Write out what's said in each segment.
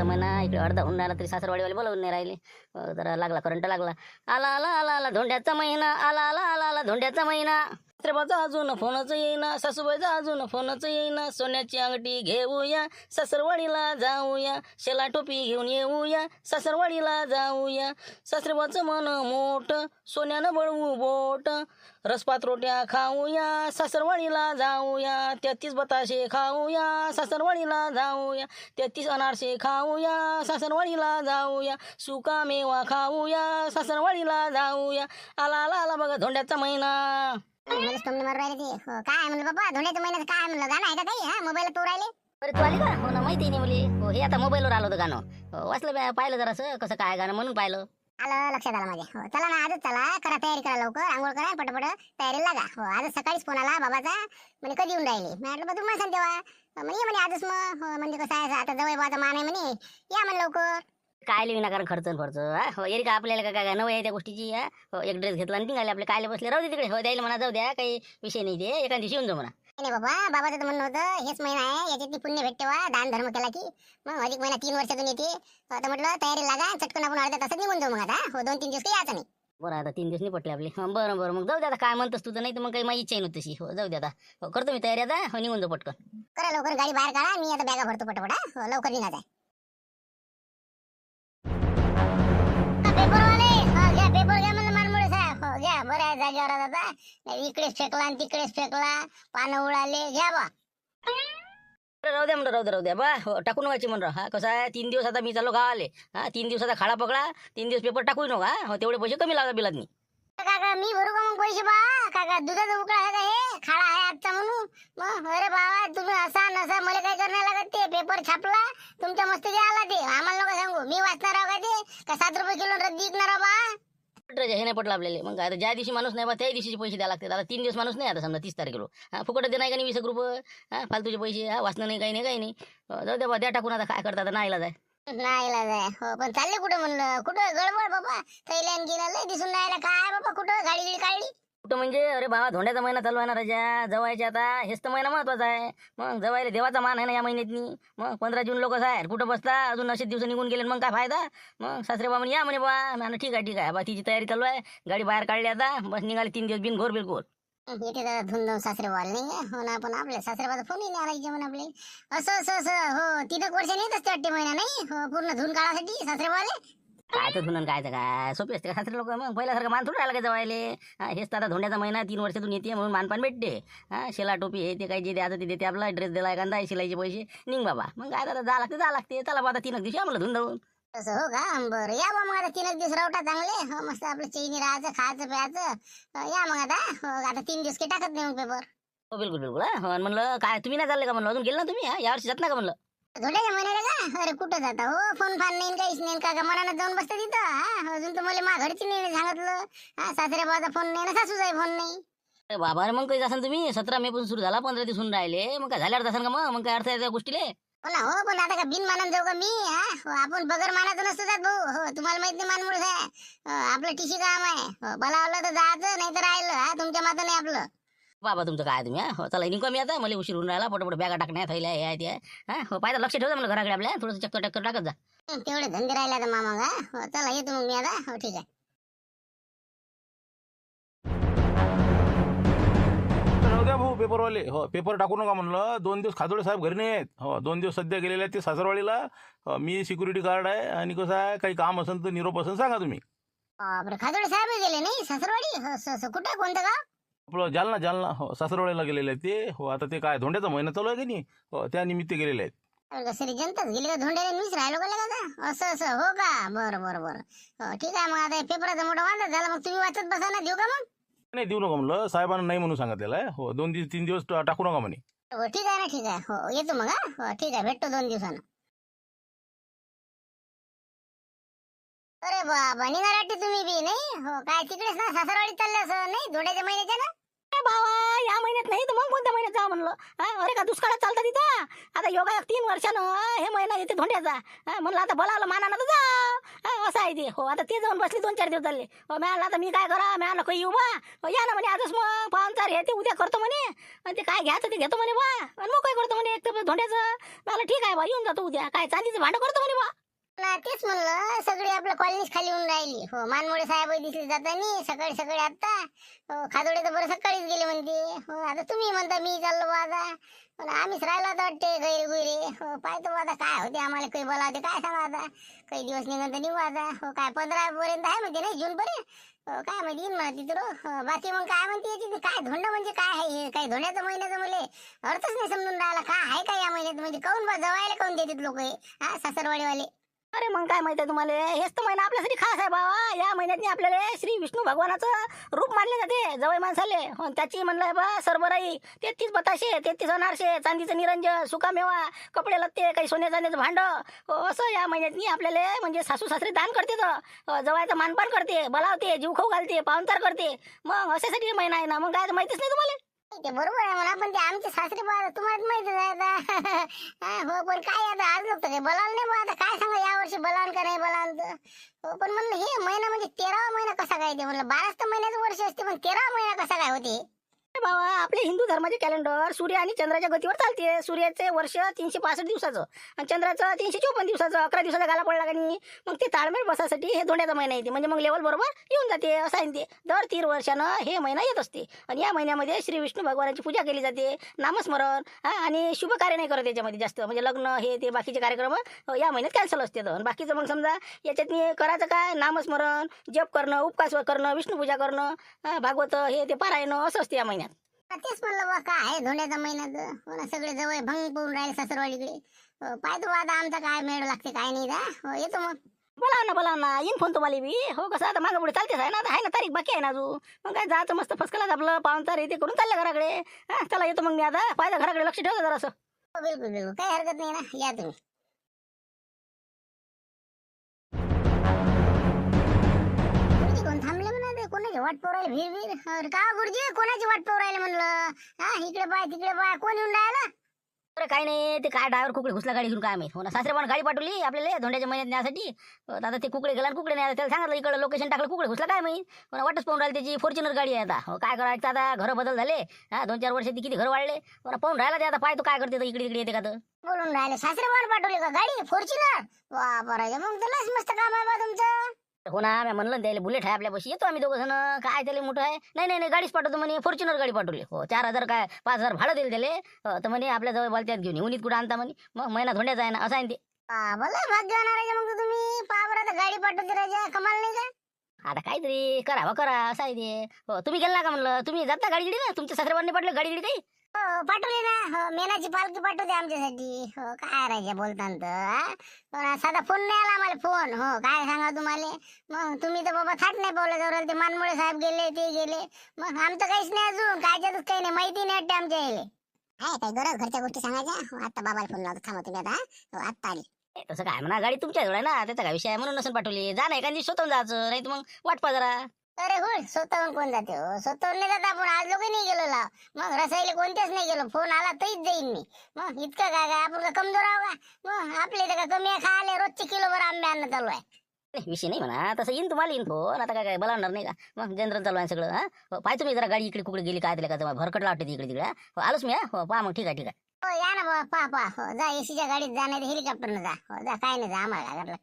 महिना इकडे अर्धा होऊन राहिला तरी सासरवाडीवाले बोलवून नाही राहिले. जरा लागला करंट लागला. आला आला आला आला धोंड्याचा महिना, आला आला आला आला धोंड्याचा महिना. सासऱ्याचा अजून फोनच येईना, सासूबाईचा अजून फोनच येईना. सोन्याची अंगठी घेऊया, सासरवाडीला जाऊया. शेला टोपी घेऊन येऊया, सासरवाडीला जाऊया. सासऱ्याचं मन मोठ, सोन्यानं बळवू बोट. रसपात रोट्या खाऊया, सासरवाडीला जाऊया. 33 बताशे खाऊया, सासरवाडीला जाऊया. 33 अनारसे खाऊया, सासरवाडीला जाऊया. सुका मेवा खाऊया, सासरवाडीला जाऊया. आला आला आला बघा धोंड्याचा महिना. मला स्टोम मारून राहिले ते. काय म्हणलं बाबा धोंड्याच्या महिन्याचं काय म्हणलं गाणं आहे का काही? हा मोबाईल तो राहिले. अरे तू आली का? हो ना, माहिती नाही मला. हो, हे आता मोबाईलवर आलं होतं गाणं. वाचलं पाहिलं जरासं कसं काय गाणं म्हणून पाहिलं. आलं लक्षात आलं माझ्या. चला ना आजच चला, करा तयारी करा लवकर, आंघोळ करा पटपट तयारीला लागा. आजच सकाळीच फोन आला बाबाचा, म्हणजे कधी येऊन राहिले. मी म्हटलं बा तुम्हाला सांग तेव्हा म्हणे म्हणे आजच मग. म्हणजे कसं आहे आता जवळ बाबाचा मान आहे म्हणे, या म्हणे लवकर. काय विनाकारण खर्च हो येईल का आपल्याला? काय नवं आहे त्या गोष्टीची. एक ड्रेस घेतला आणि निघाले आपले. कायले बसले राहू दे तिकडे. हो द्यायला म्हणा, जाऊ द्या, काही विषय नाही. ते एका दिवशी येऊन जाऊ म्हणा. नाही बाबा, बाबाचं तर म्हणणं होतं हेच महिना आहे, याच्यात पुण्य भेटते वा, दान धर्म केला की. मग अधिक महिना 3 वर्षातून येते. तर म्हटलं तयारी लागा, चटकन आपण अर्ध्या तासात निघून जाऊ मग. आता हो 2-3 दिवस काही यायचं नाही. बरं आता 3 दिवस नाही पटले आपले. बरं बरं, मग जाऊ द्या आता. काय म्हणतोस तू तर, नाही तर मग काही माझी इच्छा नव्हती तशी. हो जाऊ द्या आता. हो करतो मी तयारी आता. हो निघून जाऊ पटकन. करा लवकर, गाडी बाहेर काढा, मी आता बॅगा भरतो पटपट. हो लवकर निघायचं आहे. पेपरवाले घ्या, पेपर घ्या म्हणलं मानमोडे साहेब. हो घ्या, बरं आहे जागेवर आता. इकडेच फेकला आणि तिकडेच फेकला, पानं उडाले. घ्या बा. राहू द्या म्हणलं, राहू द्या बा. हो टाकून व्हायची म्हणलं. हा कसं आहे 3 दिवस आता मी चाललो गावाले. 3 दिवसाचा खाडा पकडा. 3 दिवस पेपर टाकू नका. हो तेवढे पैसे कमी लागा बिलात. काका मी भरू का मग पैसे? बा काका दुधाचा उकळा आहे का हे? खाडा आहे आजचा म्हणून. मग अरे बाबा तुम्ही असा नसा, मला काय करणार लागत. ते पेपर छापला तुमच्या मस्तकी आला. ते आम्हाला नका सांगू, मी वाचणार आहो का ते? का 7 रुपये किलो रद्दी विकणार आहो बा? हे नाही पटलं आपल्याला. मग आता ज्या दिवशी माणूस नाही बा त्या दिवशीचे पैसे द्यायला लागतात. आता 3 दिवस माणूस नाही. आता समजा 30 तारखेला फुकट दे नाही का नाही 20 रुपये. फालतूचे पैसे. वाचणं नाही, काही नाही, काही नाही. जाऊ द्या बा, द्या टाकून. आता काय करता, आता नाही जाय. नाही जाय. हो पण चालले कुठं म्हणलं? कुठं गडबड बाबा? थैल्यान गेला लय दिसून राहिला. काय बाबा कुठं गाडी गिडी काढली? कुठं म्हणजे? अरे बाबा धोंड्याचा महिना चालू आहे ना राजा. जवायचे आता. हेच तर महिना महत्वाचा आहे. मग जवायला देवाचा मान आहे ना या महिन्यातनी. मग 15 जून लोक आहे कुठं बसता अजून. असेच दिवस निघून गेले मग काय फायदा. मग सासरे बा म्हणे या म्हणे बा. म्हणा ठीक आहे ठीक आहे बा. तिची तयारी चालू आहे. गाडी बाहेर काढली आता. बस निघाली 3 दिवस बिनघोर बिलकुल. इथे जरा धुंद सासरे बोल नाही हो ना. पण आपल्या सासऱ्याचा फोनही नाही आला जेवण आपले. असं हो 3 वर्षांनी येत असते वाटते महिना नाही. हो पूर्ण धुन काढासाठी सासरे बोले. काय तर धुणं काय काय सोपी असते का सासरे लोक? मग पहिल्यासारखं मान थोडं राहिलं का जवायले. हेच तर आता धोंड्याचा महिना 3 वर्षातून येते म्हणून मानपान भेटते. शेला टोपी हे ते काही जे द्यायचं ते देते. आपला ड्रेस दिला एखादा, शिलाईचे पैसे निघ बाबा. मग काय आता जा लागते. चला बा आता 3 दिवशी आम्हाला धुंद होऊन. असं हो का? बरं या बा मग आता 3 दिवस रवटा चांगले. हो मस्त आपलं चैनी राहायचं, खायचं प्यायचं. या मग आता. हो आता 3 दिवस काही टाकत नाही मग पेपर. हो बिलकुल बिलकुल. हो म्हणलं काय तुम्ही नाही चालले का म्हणलं? अजून गेले ना तुम्ही? यावर्षी जात ना का म्हणलं? धोंड्याच्या महिन्याला का? अरे कुठं जाता हो? फोन फान नाही काहीच नाही. काका मनानं जाऊन बसता तिथं. अजून तर मला घरची नाही सांगितलं. सासऱ्या बाबाचा फोन नाही ना सासूचाही फोन नाही. अरे बाबा रे, मग काही जासान तुम्ही. 17 मे पासून सुरू झाला, 15 दिवस होऊन राहिले. मग काय झाल्यावर जासान का? मग काय अर्थ आहे त्या गोष्टीले? हो ना. हो पण आता का बिन मानानं जाऊ का मी? आपण बगर मानाचं नसतो जात भाऊ. हो तुम्हाला माहित नाही मानमुळे आहे. आपलं टिशी काम आहे. बोलावलं तर जायचं, नाही तर राहिलं. तुमच्या मातं नाही आपलं. बाबा तुमचं काय तुम्ही? हो चला निघू मी आता. मला उशीर होऊन राहिला. पटपट बॅगा टाकण्या थैल्या हे आहे ते आहे. हो पाहिजे लक्ष ठेवता मला घराकडे आपल्या. थोडंसं चक्कर टाकत जा. तेवढे धंदे राहिले तर मामा का? हो चला येतो मग मी आता. हो ठीक आहे. राहू द्या भाऊ पेपरवाले. हो पेपर टाकू नका म्हणलं. 2 दिवस खाजोडे साहेब घरी नाही आहेत. हो 2 दिवस सध्या गेलेले आहेत ते सासरवाडीला. मी सिक्युरिटी गार्ड आहे. आणि कसं आहे काही काम असेल तर निरोप असेल सांगा तुम्ही. बापरे खाजोडे साहेब गेले नाही सासरवाडी? हो कुठं कोणतं गाव? आपलं जालना. हो सासरवाडीला गेलेले आहेत ते. हो आता ते काय धोंड्याचा महिना चालू आहे की नाही. हो त्या निमित्त गेलेले आहेत. सरी जनताच गेली का धोंड्याला? मीच राहिलो का आता? असं हो का? बरं. हो ठीक आहे मग. आता पेपराचा मोठा वांदा झाला. मग तुम्ही वाचत बसा ना. देऊ का मग? नाही देऊ नका म्हणलं. साहेबांना नाही म्हणून सांगितलेलं आहे. हो 2-3 दिवस टाकू नका म्हणे. हो ठीक आहे ना. ठीक आहे. हो येतो मग. हो ठीक आहे भेटतो 2 दिवसानं. अरे बाबा निघाला तुम्ही बी नाही? हो काय तिकडेच ना सासरवाडी चालले असं नाही धोंड्याच्या महिन्याच्या ना? भावा या महिन्यात महिन्यात नाही तर मग कोणत्या महिन्यात जा म्हणलं. अरे का दुष्काळात चालतं तिथं. आता योगा 3 वर्षानं हे महिना येते धोंड्याचा. म्हणलं आता बोलावलं मानानं तर जा. असं आहे ते. हो आता ते जाऊन बसले 2-4 दिवस झाले. म्हणलं आता मी काय करा, मी काही येऊ बा. या ना म्हणे आजच मग पाहुणचार हे ते उद्या करतो म्हणे. आणि ते काय घ्यायचं ते घेतो म्हणे बा. आणि मग काय करतो म्हणे एक तर धोंड्याचं. मला ठीक आहे बा, येऊन जातो उद्या. काय चांदीचं भांडं करतो म्हणे बा. ना तेच म्हणलं, सगळी आपल्या कॉलनीच खाली होऊन राहिली. हो मानमोडे साहेब दिसले जातानी सकाळी सकाळी आता. हो खादोडे तर बरं सकाळीच गेले म्हणते. हो आता तुम्ही म्हणता मी चाललो बा आता. पण आम्हीच राहिलो आता वाटते गैर गुरे. हो पाहतो आता काय होते, आम्हाला काही बोलावते काय सांगा आता. काही दिवस निघून तर निघू आता. हो काय 15 पर्यंत आहे म्हणते नाही, जून पर्यंत. हो काय म्हणते येईन म्हणा तिथं. बाकी मग काय म्हणते याची काय धोंड म्हणजे काय आहे हे, काही धोंड्याचं महिन्याचं मला अर्थच नाही समजून राहिला. काय आहे का या महिन्यात, म्हणजे काऊन बा जवायला काऊन देतात लोक हे सासरवाडीवाले. अरे मग काय माहिती आहे तुम्हाला, हेच तर महिना आपल्यासाठी खास आहे बाबा. या महिन्यात आपल्याला श्री विष्णू भगवानाचं रूप मानले जाते जवळ माणसाले. त्याची म्हणलंय बा सरबराई, 33 बताशे, 33 अनारसे, चांदीचं निरंजन, सुकामेवा, कपडे लत्ते, काही सोन्या चांदीचं भांडं. असं या महिन्यात आपल्याला म्हणजे सासू सासरे दान करते, तर जवळचं मानपान करते, बोलावते, जीव खाऊ घालते, पाहुणचार करते. मग अशासाठी महिना आहे ना. मग काय माहितीच नाही तुम्हाला. ते बरोबर आहे म्हणा, पण ते आमचे सासरे बा तुम्हाला माहितीच आहे आता. हो पण काय आता आज लोक काही बोलावलं नाही बा. आता काय सांगा या वर्षी बोलावून का नाही बोलावून तर. हो पण म्हणलं हे महिना म्हणजे 13वा महिना कसा काय ते, म्हणलं 12च तर महिन्याचं वर्ष असते, पण 13वा महिना कसा काय होते. बाबा आपले हिंदू धर्माचे कॅलेंडर सूर्य आणि चंद्राच्या गतीवर चालते. सूर्याचे वर्ष 365 दिवसाचं आणि चंद्राचं 354 दिवसाचं. 11 दिवसाचा गाला पडला का नाही, मग ते ताळमेळ बसासाठी हे धोंड्याचा महिना येते. म्हणजे मग लेवल बरोबर येऊन जाते. असं आहे ते. दर 3 वर्षानं हे महिना येत असते. आणि या महिन्यामध्ये श्री विष्णू भगवानाची पूजा केली जाते, नामस्मरण आणि शुभ कार्य नाही करत याच्यामध्ये जास्त. म्हणजे लग्न हे ते बाकीचे कार्यक्रम या महिन्यात कॅन्सल असते. आणि बाकीचं मग समजा याच्यात करायचं काय, नामस्मरण, जप करणं, उपवास करणं, विष्णू पूजा करणं, भागवत हे ते पारायणं असं असते या महिन्यात. तेच म्हणलं बा काय आहे धोंड्याचा महिन्यात. हो ना सगळे जवळ भंग पडून राहिले सासरवाडीकडे. पाहतो आता आमचा काय मेळ लागते काय नाही दा. हो येतो मग. बोला ना येईन फोन तुम्हाला बी. हो कसं आता मागं पुढे चालतेच आहे ना. आता आहे ना तारीख बाकी आहे ना अजून. मग काय जायचं मस्त फसकलाच आपलं पाहुणचार ते करून चाललं घराकडे. चला येतो मग मी आता. पाहिजे घराकडे लक्ष ठेवतो जरासं. हो बिलकुल बिलकुल काही हरकत नाही ना, या तुम्ही. गुरुजी कोण थांबले म्हणा, ते कोणाची वाट पाहू राहिले भीर भीर. अरे का गुरुजी कोणाची वाट पाहू राहिले म्हणलं. इकडे पाय तिकडे पाय, कोण येऊन राहिला. अरे काही नाही, ते काय ड्रायव्हर कुकडे घुसला गाडी घेऊन काय माहित. हो ना सासरे पण गाडी पाठवली आपल्याला धोंड्याच्या महिन्यात न्यासाठी. आता ते कुकडे गेला, कुकडे नाही त्याला सांगितलं इकडे लोकेशन टाकलं, कुकडे घुसला काय माहित. पण वाटच पाहून राहिली त्याची फॉर्च्युनर गाडी आहे आता. हो काय करायचं आता, घर बदल झाले. 2-4 वर्ष ती किती घर वाढले. पाहून राहिला ते आता. पाय तो काय करते इकडे तिकडे येते का तर. बोलून राहिले सासरे वाट पाठवली का गाडी फॉर्च्युनर. वा बरं मग तर लस मस्त काम आहे बा तुमचं. हो ना मी म्हणलं त्याला बुलेट आहे आपल्यापाशी, येतो आम्ही दोघं जण. काय त्याला मोठं आहे. नाही गाडीच पाठवतो म्हणे, फॉर्च्युनर गाडी पाठवली. हो 4,000 काय 5,000 भाडं दिलं त्याला. तर म्हणे आपल्या जवळ बोलत्यात घेऊन येऊन कुठं आणता म्हणे. मग महिना धोंड्याचा आहे ना, असं आहे ते. बोला भाग्यवान राजा मग तुम्ही. पहा बरं आता गाडी पाठवते राजा, कमाल नाही का. आता काहीतरी करावं करा असं आहे ते. हो तुम्ही गेला का म्हणलं, तुम्ही जाता गाडी गिडी ना, तुमच्या सासऱ्यावांनी पाठलं गाडी गिडी काही. हो पाठवली ना. हो मेनाची पालखी पाठवते आमच्यासाठी. हो काय राजा बोलताना साधा फोन नाही आला आम्हाला फोन. हो काय सांगा तुम्हाला. मग तुम्ही तर बाबा थाट नाही पावलं जवळ. ते मानमुळे साहेब गेले ते गेले. मग आमचं काहीच नाही अजून. कायच्यातच काही नाही, माहिती नाही वाटते आमच्या यायले. आहे काही गरज घरच्या गोष्टी सांगायच्या. आता बाबाला फोन लावतो, थांबा तुम्ही आता. हो आत्ता आली. तसं काय म्हणा, गाडी तुमच्या जवळ आहे ना, त्याचा काय विषय आहे. म्हणून नसेल पाठवली. जा नाही एखादी स्वतःहून जायचं, नाही तर मग वाट पा जरा. अरे हो स्वतःहून कोण जाते. हो स्वतःहून नाही जात आपण. आज लोक नाही गेलो लाव. मग रसायला कोणत्याच नाही गेलो. फोन आला तरीच जाईन मी. मग इतकं काय काय आपण कमजोर आहो का. मग आपले तर का कमी खायला रोजचे किलोभर आंबे आणणं चालू आहे. विषय नाही म्हणा, तसं येईन तुम्हाला येईन फोन. आता काय बोलावणार नाही का. मग जनरल चालू आहे सगळं. पाहिजे तुम्ही जरा गाडी इकडे कुकडे गेली काय त्याला का भरकट लावते इकडे तिकडे. आलोच मी. हो पहा मग ठीक आहे ठीक आहे. हो या ना बाबा पहा. हो जा एसीच्या गाडीत जा, नाही हेलिकॉप्टरनं जा. हो जा काय नाही जा, आम्हाला काय करलं.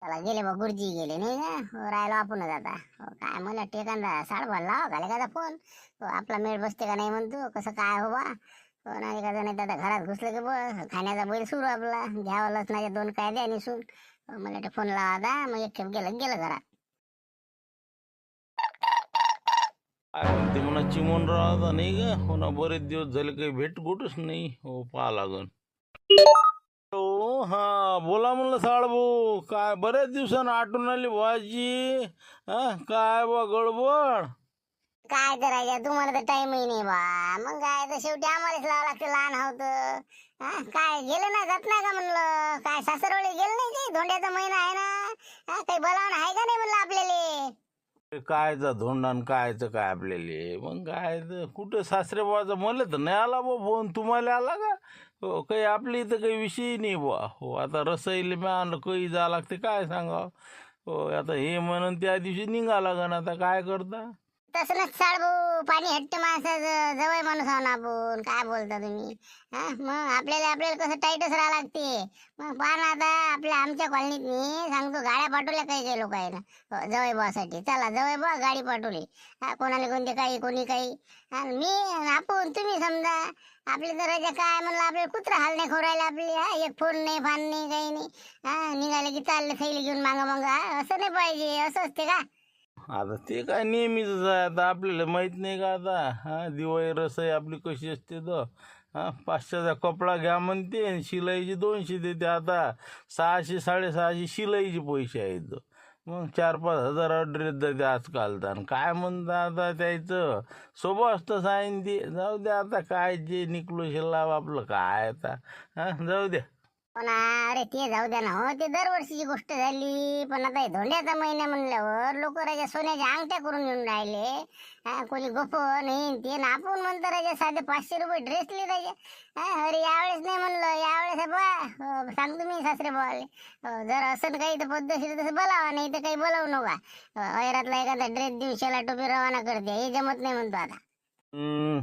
चला गेले बा गुरुजी गेले नाही का. हो राहिलो आपणच आता. हो काय मला टेकांदा साडभर लावा घाले का फोन. हो आपला मेळ बसते का नाही म्हणतो, कसं काय हो बा. हो नाही का नाही आता घरात घुसलं की बस खाण्याचा बैल सुरू आपला. घ्यावं लसणाचे 2 कायदे आणि सून. मला ते फोन लावा दा. मग एक खेप गेलं घरात. काय म्हणते म्हणा चिमून राहता नाही का. हो ना बरेच दिवस झाले काही भेट गोटच नाही. हो पाहा लागन. हा बोला म्हणलं साळभाऊ, काय बऱ्याच दिवसानं आठवण आली भाजी. काय बा गडबड. काय करायचं तुम्हाला तर टाइमही नाही बा. मग काय तर शेवटी आम्हालाच लावा लागतं, लहान आहोत. काय गेले ना जात नाही का म्हणलं. काय सासरवडे गेले नाही काही. धोंड्याचा महिना आहे ना. काही बोलावणं आहे का नाही म्हणलं आपल्याला. कायचा धोंडा आणि कायचं काय आपल्याला मग काय तर कुठं सासरे बाबाचा मला तर नाही आला बा फोन तुम्हाला आला का हो काही आपल्या इथं काही विषय नाही बुवा हो आता रसाईले मी आणलं काही जा लागते काय सांगावं हो आता हे म्हणून त्या दिवशी निघा लागन आता काय करता तसं नच चाल भाऊ पाणी हट्ट माणसाचं जवळ माणूस आहो ना आपण काय बोलता तुम्ही हा मग आपल्याला कसं टाईटच राहा लागते मग पहा ना आता आपल्या आमच्या कॉलनीत मी सांगतो गाड्या पाठवल्या काही काही लोक आहे ना जवळ बासाठी चला जवळ बा गाडी पाठवली हा कोणाला कोणते काही कोणी काही आणि मी आपण तुम्ही समजा आपले तर राजा काय म्हणलं आपल्याला कुत्रा हाल नाही खोरायला आपली हा एक फोन नाही फान नाही काही नाही हा निघाले की चाललं थैली घेऊन मागा मागा असं नाही पाहिजे असं असते का आता ते काय नेहमीच आहे आता आपल्याला माहित नाही का आता हा दिवाळी रसाई आपली कशी असते तर हा 500चा कपडा घ्या म्हणते आणि शिलाईचे 200 देते आता 600 650 शिलाईचे पैसे आहेत मग 4-5 हजार ड्रेस जाते आजकाल तर आणि काय म्हणता आता त्याचं सोबत असतं साईन ते जाऊ द्या आता काय जे निकलो शिल्ला आपलं काय आता हा जाऊ द्या हो ना अरे ते जाऊ द्या ना हो ते दरवर्षीची गोष्ट झाली पण आता हे धोंड्याचा महिना म्हणल्यावर लोक राजा सोन्याच्या अंगठ्या करून येऊन राहिले हा कोणी गोप नाही ते ना आपण म्हणतो राजा साधे 500 रुपये ड्रेस लिहिले राजा हा अरे यावेळेस नाही म्हणलं यावेळेस बा सांगतो मी सासरे बोवाले जर असं काही तर पद्धतशीर तसं बोलावा नाही तर काही बोलावू नका वैरातला एखादा ड्रेस देऊन शेला टोपी रवाना करते हे जमत नाही म्हणतो आता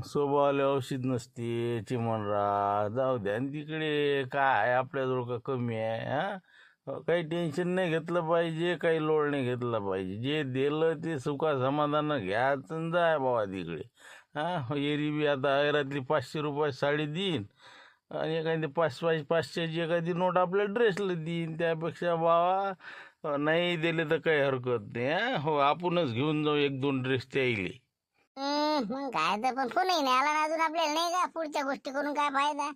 स्वभावाला औषध नसते चिमणरा जाऊ द्या आणि तिकडे काय आपल्याजवळ का कमी आहे हा काही टेन्शन नाही घेतलं पाहिजे काही लोड नाही घेतला पाहिजे जे दिलं ते सुखा समाधान घ्यायचं आणि जाय बाबा तिकडे हा एरी बी आता ऐरातली 500 रुपये साडी देईन आणि एखादी 500ची एखादी नोट आपल्या ड्रेसला देईन त्यापेक्षा बाबा नाही दिले तर काही हरकत नाही हा हो आपणच घेऊन जाऊ 1-2 ड्रेस त्याईले मग काय तर पण फोनही नाही आला ना अजून आपल्याला नाही का पुढच्या गोष्टी करून काय फायदा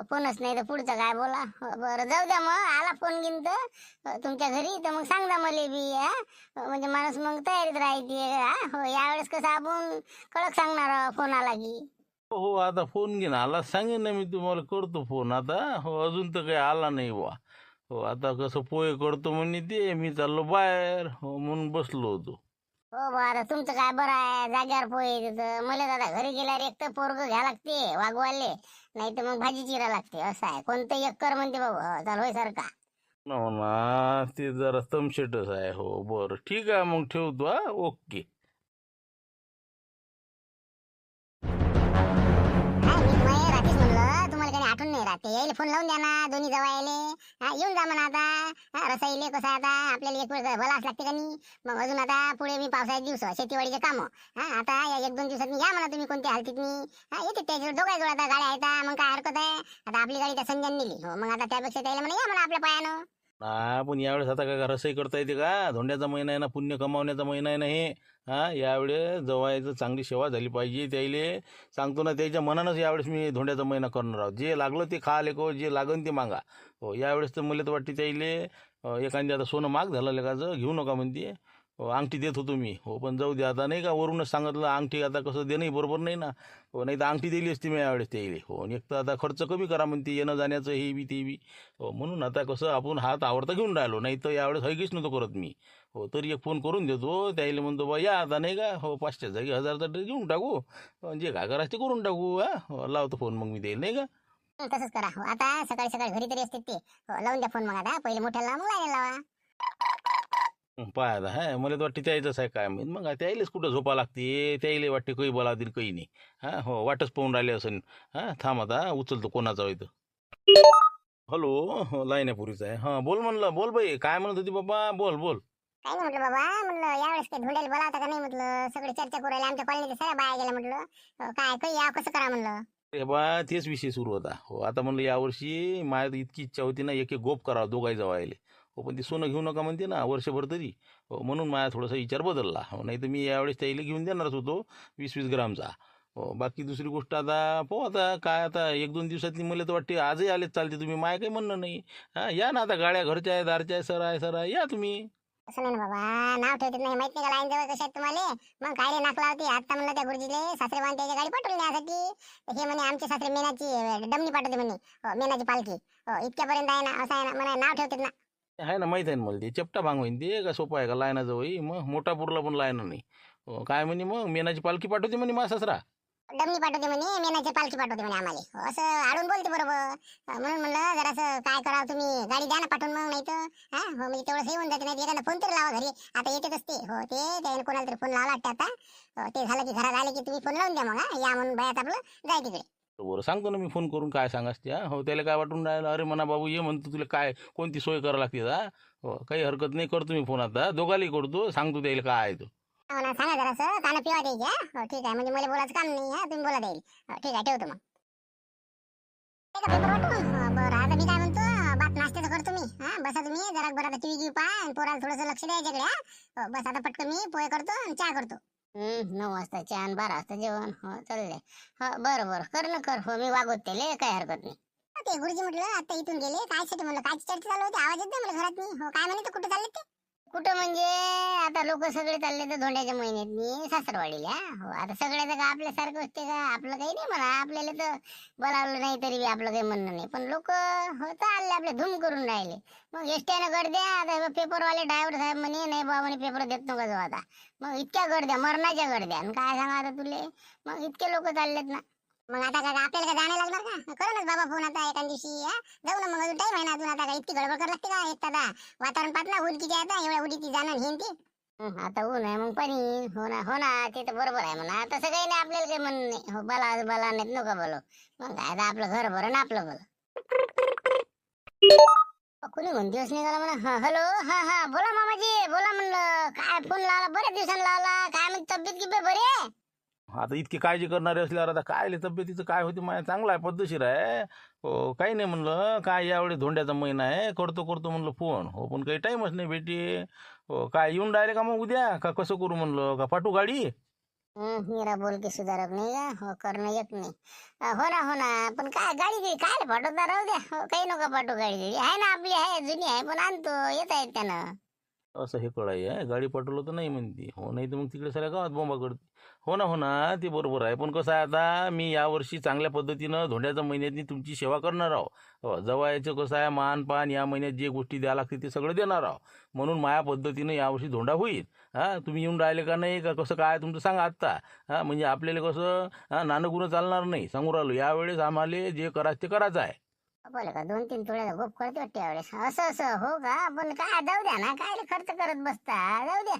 फोनच नाही तर पुढचं काय बोला बरं जाऊ द्या मग आला फोन घेऊन तर तुमच्या घरी तर मग सांगा मला बी हा म्हणजे माणूस मग तयारीत राहायची हा हो यावेळेस कसं आपण कडक सांगणार फोन आला की हो आता फोन घेऊन आला सांगेन ना मी तुम्हाला करतो फोन आता हो अजून तर काही आला नाही बा हो आता कसं पोहे करतो म्हणे ते मी चाललो बाहेर हो म्हणून बसलो होतो हो बरं तुमचं काय बरं आहे जाग्यावर पोहे तिथं मला दादा घरी गेल्यावर एक तर पोरग घ्या लागते वागवाले नाही तर मग भाजी चिरा लागते असं आहे कोणतं एक कर म्हणते भाऊ चाल होय सारखा हो ना ते जरा तमशेटच आहे हो बरं ठीक आहे मग ठेवतो हा ओके मी रात्रीच म्हणलं तुम्हाला काही आठवण नाही राहते यायला फोन लावून द्या ना दोन्ही जवळ यायले येऊन जा म्हणा आता रसाईले कसं आता आपल्याला एक वेळ भला लागते का नाही मग अजून आता पुढे मी पावसाळ्यात दिवस शेतीवाडीचे काम आता या 1-2 दिवसात या म्हणा तुम्ही कोणत्या हालतीत येते त्याच्यावर दोघांजवळ आता गाड्या आहेत मग काय हरकत आहे आता आपली गाडी त्या संजय नेली हो मग आता त्यापेक्षा त्याला म्हणा या म्हणा आपल्या पायानं हा पण यावेळेस आता काय रसई करता येते का धोंड्याचा महिना आहे ना पुण्य कमावण्याचा महिना आहे ना हे हा यावेळेस जवायचं चांगली सेवा झाली पाहिजे त्याईले सांगतो ना त्याच्या मनानंच यावेळेस मी धोंड्याचा महिना करणार आहोत जे लागलं ते खा लेको जे लागन ते मागा हो यावेळेस तर मला तर वाटते त्याईले एखादी आता सोनं महाग झालं लेकाचं घेऊ नका म्हणते हो अंगठी देत होतो मी हो पण जाऊ दे आता नाही का वरूनच सांगितलं अंगठी आता कसं देणंही बरोबर नाही ना हो नाही तर अंगठी दिली असती मी यावेळेस त्याईले हो एक तर आता खर्च कमी करा म्हणते येणं जाण्याचं हे बी ते बी हो म्हणून आता कसं आपण हात आवडता घेऊन राहिलो नाही तर यावेळेस हैगीच नव्हतो करत मी हो तरी एक फोन करून देतो त्याईले म्हणतो बा या आता नाही का हो 500 जागी 1000चा ड्रेस घेऊन टाकू जे काय करायचं ते करून टाकू हा लावतो फोन मग मी त्याला नाही का तसंच करा हो आता सकाळी सकाळी घरी तरी असते ते हो लावून द्या फोन मग आता पहिले मोठ्याला मग लाईन लावा पाय आता हा मला तर वाटते त्यायचंच आहे काय माहीत मग त्याईलेच कुठं झोपा लागते त्याईले वाटते काही बोलावतील काही नाही हा हो वाटच पाहून राहिले असं हा थांब आता उचलतो कोणाचा होतं हॅलो लाईन आहे पुरीचा आहे हां बोल म्हणलं बोल बाई काय म्हणत होती बाबा बोल बोल काय नाही म्हटलं बाबा म्हणलं यावेळेस काही धुंड्याला बोलावता का नाही म्हटलं सगळे चर्चा करू राहिले आमच्या कॉलनीत सगळ्या बाया गेल्या म्हटलं काय काही या कसं करा म्हणलं अरे बा तेच विषय सुरू होता हो आता म्हणलं यावर्षी माझ्या इतकी इच्छा होती ना एक गोप करावं दोघाही जवायले हो पण ती सोनं घेऊ नका म्हणते ना वर्षभर तरी हो म्हणून माझा थोडासा विचार बदलला हो नाही तर मी यावेळेस त्याला घेऊन देणारच होतो 20-20 ग्रामचा हो बाकी दुसरी गोष्ट आता पाहू आता काय आता 1-2 दिवसातली मला तर वाटते आजही आलेच चालते तुम्ही माय काही म्हणणं नाही हां या ना आता गाड्या घरच्या आहे दारच्या आहे सर आहे या तुम्ही असं नाही बाबा नाव ठेवते नाही माहित नाही का लाईन जवळ कशा आहेत तुम्हाला मग काय नाक लावते आता म्हणलं त्या गुरुजीले सासरे बांध त्याच्या गाडी पाठवली न्यासाठी हे म्हणे आमचे सासरे मेनाची डमणी पाठवते म्हणे हो मेनाची पालखी हो इतक्यापर्यंत आहे ना असं आहे ना म्हणा नाव ठेवते ना आहे ना, माहीत आहे ना मला ते. चपटा भांग होईन ते का सोपं आहे का लायनाचं होई? मग मोठापूरला पण लायना नाही. काय म्हणे मग मेनाची पालखी पाठवते म्हणे मा सासरा. डमणी पाठवते म्हणे, मेनाची पालखी पाठवते म्हणे आम्हाला. असं आडून बोलते बरोबर. म्हणून म्हणलं जरासं काय करावं तुम्ही, गाडी द्या ना पाठवून मग. नाही तर हा हो म्हणजे तेवढं हे होऊन जाते. नाही एखादा फोन तरी लावा घरी. आता येतेच असते हो ते त्याने कोणाला तरी फोन लावला वाटतं आता. ते झालं की घरात आले की तुम्ही फोन लावून द्या मग. हा या म्हणून बायात आपलं जाय तिकडे. बरं सांगतो ना मी फोन करून काय सांगास त्या. हो त्याला काय वाटून राहिलं, अरे म्हणा बाबू ये म्हणतो तुला काय कोणती सोय करावं लागते हा. हो काही हरकत नाही, करतो मी फोन आता दोघाली करतो, सांगतो त्याला काय आहे तो. हो ना, सांगा जरासं काना पिवा द्यायची. हा हो ठीक आहे, म्हणजे मला बोलायचं काम नाही. हा तुम्ही बोला द्याल. ठीक आहे ठेवतो मग. ते का पेपर वाटू? बरं आता मी काय म्हणतो, बात नाश्त्याचं करतो मी. हा बसा तुम्ही जरा, बरं आता टीव्ही पहा आणि पोराला थोडंसं लक्ष द्यायच्याकडे. हा बस आता पटकन मी पोहे करतो आणि चहा करतो. 9 वाजता चहा आणि 12 वाजता जेवण. हो चाललंय. हो बरं बरं कर ना कर. हो मी वागवत त्याले काही हरकत नाही. ते गुरुजी म्हटलं आता इथून गेले काय साठी, म्हणलं काय चर्चा चालू होती, आवाज येत मला घरात. हो काय म्हणे, कुठे चालले ते? कुठं म्हणजे आता लोक सगळे चालले तर धोंड्याच्या महिन्यात सासरवाडीला. हो आता सगळ्याचं का आपल्यासारखं असते का? आपलं काही नाही म्हणा, आपल्याला तर बोलावलं नाही तरी बी आपलं काही म्हणणं नाही. पण लोक हो चालले आपले धूम करून राहिले. मग एसट्यानं गर्द्या. आता पेपरवाले ड्रायव्हर साहेब म्हणे नाही बाबा म्हणे पेपर देत नका जाऊ आता. मग इतक्या गर्द्या, मरणाच्या गर्द्या. आणि काय सांगा आता तुले, मग इतके लोक चाललेत ना. मग आता काय आपल्याला काय जाणे लागणार का? करू ना बाबा फोन आता एका दिवशी. जाऊ ना मग, अजून टाइम आहे ना अजून. आता काय इतकी गडबड करायला लागते का? एक तादा वातावरण पाहत ना ऊन किती आहे आता, एवढ्या उडीती जाणार हे ते. आता ऊन आहे मग पाणी. हो ना हो ना, ते तर बरोबर आहे म्हणा. आता सगळी नाही आपल्याला काही म्हणणं नाही. हो बला बला नाही नका बोलो. मग काय आता आपलं घर बरं ना आपलं बरं. कोणी दिवस निघाला म्हणा. हॅलो हा हा बोला मामाजी बोला. म्हणलं काय फोन लावला, बऱ्याच दिवसांनी लावला. काय म्हणते तब्येत गिब्येत बरी आहे? आता इतकी काळजी करणारे असल्यावर आता काय तब्येतीचं काय होते माझ्या, चांगला आहे पद्धतशीर आहे. हो काही नाही म्हणलं, काय यावेळी धोंड्याचा महिना आहे, करतो करतो म्हणलं फोन. हो पण काही टाईमच नाही भेटी. हो काय येऊन डायरेक्ट का मग उद्या का कसं करू म्हणलं, का पाठवू गाडी? मीरा बोल की सुधारक नाही का? हो करणं येत नाही. हो ना हो ना, पण काय गाडी काय पाठवता राहू द्या. हो काही नका पाठवू. गाडी आहे ना आपली, आहे जुनी आहे पण आणतो, येत आहेत त्यानं. असं हे कळाई आहे, गाडी पाठवलं तर नाही म्हणते. हो नाही तर मग तिकडे साऱ्या गावात बोंबा करते. हो ना ते बरोबर आहे. पण कसं आहे आता मी यावर्षी चांगल्या पद्धतीनं धोंड्याच्या महिन्यात तुमची सेवा करणार आहो. हो जवळचं कसं आहे, मानपान या महिन्यात जे गोष्टी द्यावं लागते ते सगळं देणार आहो. म्हणून माझ्या पद्धतीनं यावर्षी धोंडा होईल. हां तुम्ही येऊन राहिले का नाही का कसं काय तुमचं सांगा आत्ता. हां म्हणजे आपल्याला कसं नाणं गुणं चालणार नाही. सांगू राहिलो यावेळेस आम्हाला जे करायचं ते करायचं आहे. बोले का 2-3 तोळ्याचा गोप करते वाटते यावेळेस. असं हो का? पण काय जाऊ द्या ना, काय खर्च करत बसता, जाऊ द्या.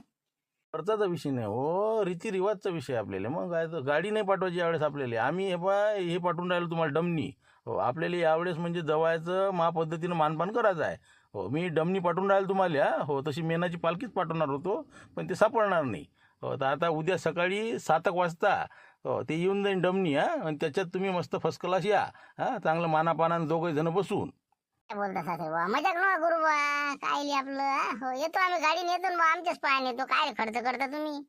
खर्चाचा विषय नाही हो, रीतिरिवाजचा विषय आपल्याला. मग काय तर गाडी नाही पाठवायची यावेळेस आपल्याला. आम्ही हे पाठवून राहिलो तुम्हाला डमनी. हो आपल्याला यावेळेस म्हणजे जवळचं मा पद्धतीनं मानपान करायचं आहे. हो मी डमनी पाठवून राहिलो तुम्हाला. हो तशी मेनाची पालखीच पाठवणार होतो पण ते सापडणार नाही. हो तर आता उद्या सकाळी 7 वाजता हो ते येऊन जाईन डमनी. आणि त्याच्यात तुम्ही मस्त फर्स्ट क्लास या. चांगलं मानापानानं दोघे जण बसून. काय बोलता सासरे बा, मजाक नका करू बा. काय आपलं हो येतो आम्ही गाडीने येतो ना बा, आमच्याच पायाने येतो. काय खर्च करता तुम्ही?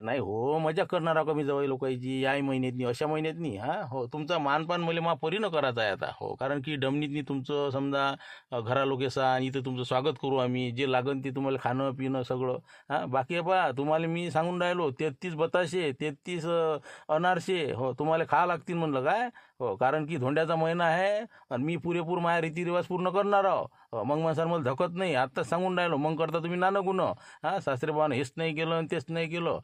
नाही हो मजा करणार आहो का मी जवळ लोकांची या महिन्यातनी अशा महिन्यातनी. हो तुमचा मानपान मला मा परीनं करायचा आहे आता. हो कारण की डमनीतनी तुमचं समजा घरा लोक येसा इथं तुमचं स्वागत करू आम्ही. जे लागन ते तुम्हाला खाणं पिणं सगळं. बाकी बा तुम्हाला मी सांगून राहिलो 33 बताशे 33 अनारसे हो तुम्हाला खावं लागतील म्हणलं काय. हो कारण की धोंड्याचा महिना आहे आणि मी पुरेपूर माझ्या रीतिरिवाज पूर्ण करणार आहो. मग म्हणसाल मला धकत नाही, आत्ताच सांगून राहिलो. मग करता तुम्ही नानं गुन्हा. सासरेबानं हेच नाही केलं आणि तेच नाही केलं.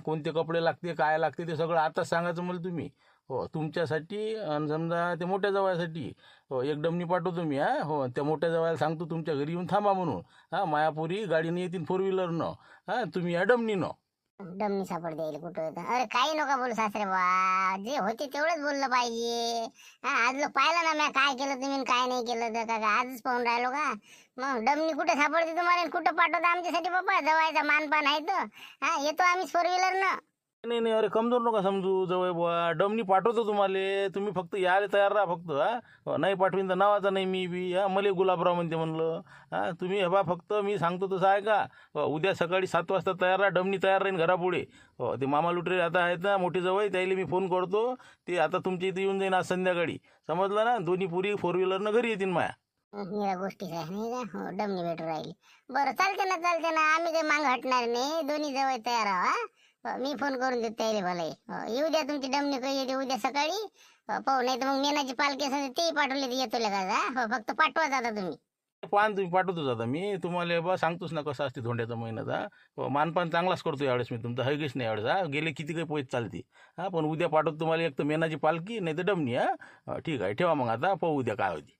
कोणते कपडे लागते काय लागते ते सगळं आताच सांगायचं मला तुम्ही. हो तुमच्यासाठी आणि समजा ते मोठ्या जवायासाठी हो एक डमनी पाठवतो मी. हो त्या मोठ्या जवायला सांगतो तुमच्या घरी येऊन थांबा म्हणून. मायापुरी गाडीने येतील 4 व्हीलरनं. तुम्ही या डमनीनं. डमनी सापड द्यायला कुठं येतं? अरे काही नका बोलू सासरे बा, जे होते तेवढंच बोललं पाहिजे. आज लोक पाहिलं ना मी काय केलं तुम्ही आणि काय नाही केलं तर का आजच पाहून राहिलो का? मग डमनी कुठे सापडते तुम्हाला आणि कुठं पाठवता आमच्यासाठी बाबा? जवायचा मानपान आहे तर येतो आम्ही 4 व्हीलरनं. नाही अरे कमजोर नका समजू जवळ बुवा. डमनी पाठवतो तुम्हाला, तुम्ही फक्त यायला तयार राहा फक्त. नाही पाठवीन तर नावाचा नाही मी बी. मला गुलाबराव म्हणते म्हणलं. तुम्ही हे बा फक्त मी सांगतो तसं आहे का. उद्या सकाळी 7 वाजता तयार राहा. डमनी तयार राहीन घरापुढे. ते मामा लुटरे आता आहेत ना मोठे जवळ, त्याला मी फोन करतो. ते आता तुमच्या इथे येऊन जाईन आज संध्याकाळी. समजलं ना. दोन्ही पुरी 4 व्हीलरनं घरी येतील माया. या गोष्टीच आहे नाही का? हो डमनी भेटून राहिली. बरं चालते ना आम्ही काही मागं हटणार नाही. दोन्ही जवळ तयार आहो. मी फोन करून देतो त्याला भले. येऊ द्या तुमची डमनी काही येते उद्या सकाळी. पाहू नाही तर मग मेनाची पालखी असेल तेही पाठवले येतो का. फक्त पाठवाच आता तुम्ही. पान तुम्ही पाठवतोच आता मी तुम्हाला बा सांगतोच ना कसं असते धोंड्याचा महिन्याचा मानपान चांगलाच करतो यावेळेस मी तुमचा हगीच नाही यावेळेस गेले किती काही पैसे चालते पण उद्या पाठवतो तुम्हाला एक तर मेनाची पालखी नाही तर डमणी ठीक आहे ठेवा मग आता पाहू उद्या काय होती